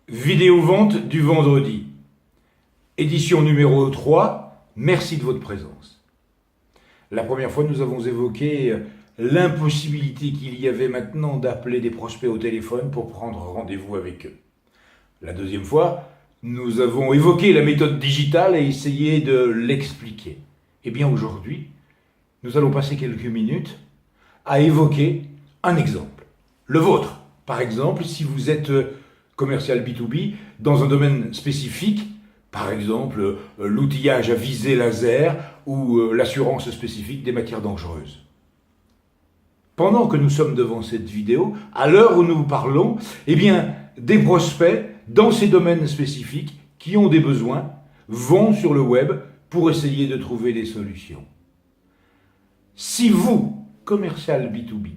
Vidéo vente du vendredi. Édition numéro 3, merci de votre présence. La première fois, nous avons évoqué l'impossibilité qu'il y avait maintenant d'appeler des prospects au téléphone pour prendre rendez-vous avec eux. La deuxième fois, nous avons évoqué la méthode digitale et essayé de l'expliquer. Eh bien aujourd'hui, nous allons passer quelques minutes à évoquer un exemple. Le vôtre, par exemple, si vous êtes commercial B2B dans un domaine spécifique, par exemple l'outillage à visée laser ou l'assurance spécifique des matières dangereuses. Pendant que nous sommes devant cette vidéo, à l'heure où nous parlons, eh bien, des prospects dans ces domaines spécifiques qui ont des besoins vont sur le web pour essayer de trouver des solutions. Si vous, commercial B2B,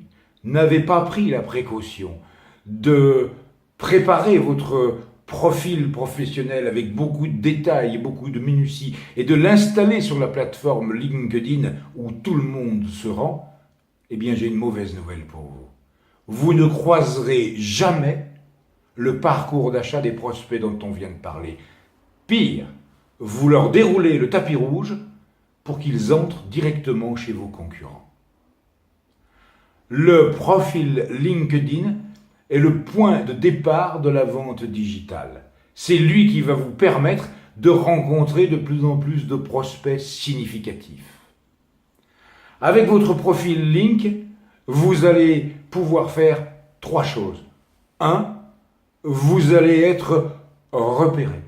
n'avez pas pris la précaution de préparer votre profil professionnel avec beaucoup de détails et beaucoup de minutie et de l'installer sur la plateforme LinkedIn où tout le monde se rend, eh bien j'ai une mauvaise nouvelle pour vous. Vous ne croiserez jamais le parcours d'achat des prospects dont on vient de parler. Pire, vous leur déroulez le tapis rouge pour qu'ils entrent directement chez vos concurrents. Le profil LinkedIn est le point de départ de la vente digitale. C'est lui qui va vous permettre de rencontrer de plus en plus de prospects significatifs. Avec votre profil Link, vous allez pouvoir faire 3 choses. 1. Vous allez être repéré.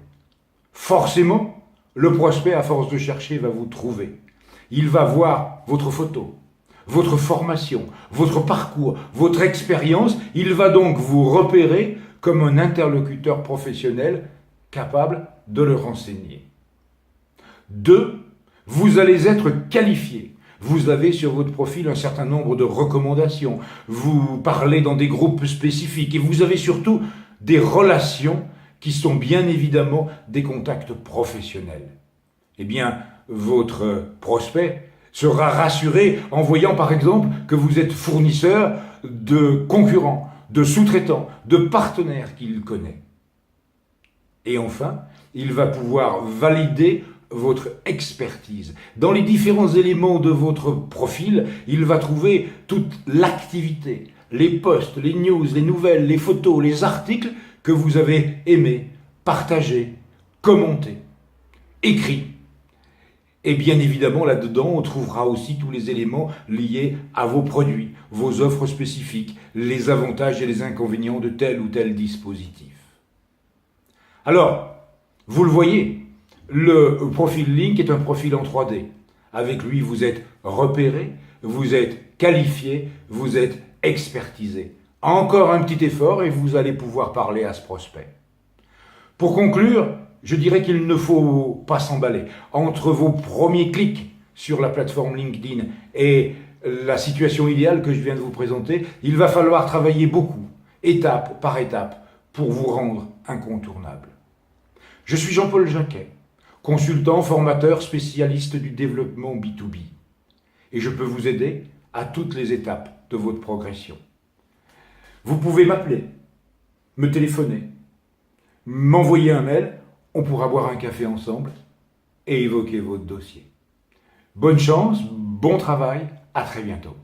Forcément, le prospect, à force de chercher, va vous trouver. Il va voir votre photo, votre formation, votre parcours, votre expérience. Il va donc vous repérer comme un interlocuteur professionnel capable de le renseigner. 2. Vous allez être qualifié. Vous avez sur votre profil un certain nombre de recommandations. Vous parlez dans des groupes spécifiques et vous avez surtout des relations qui sont bien évidemment des contacts professionnels. Eh bien, votre prospect sera rassuré en voyant par exemple que vous êtes fournisseur de concurrents, de sous-traitants, de partenaires qu'il connaît. Et enfin, il va pouvoir valider votre expertise. Dans les différents éléments de votre profil, il va trouver toute l'activité, les posts, les news, les nouvelles, les photos, les articles que vous avez aimés, partagés, commentés, écrits. Et bien évidemment, là-dedans, on trouvera aussi tous les éléments liés à vos produits, vos offres spécifiques, les avantages et les inconvénients de tel ou tel dispositif. Alors, vous le voyez, le profil Link est un profil en 3D. Avec lui, vous êtes repéré, vous êtes qualifié, vous êtes expertisé. Encore un petit effort et vous allez pouvoir parler à ce prospect. Pour conclure, je dirais qu'il ne faut pas s'emballer. Entre vos premiers clics sur la plateforme LinkedIn et la situation idéale que je viens de vous présenter, il va falloir travailler beaucoup, étape par étape, pour vous rendre incontournable. Je suis Jean-Paul Jacquet, consultant, formateur, spécialiste du développement B2B. Et je peux vous aider à toutes les étapes de votre progression. Vous pouvez m'appeler, me téléphoner, m'envoyer un mail, on pourra boire un café ensemble et évoquer votre dossier. Bonne chance, bon travail, à très bientôt.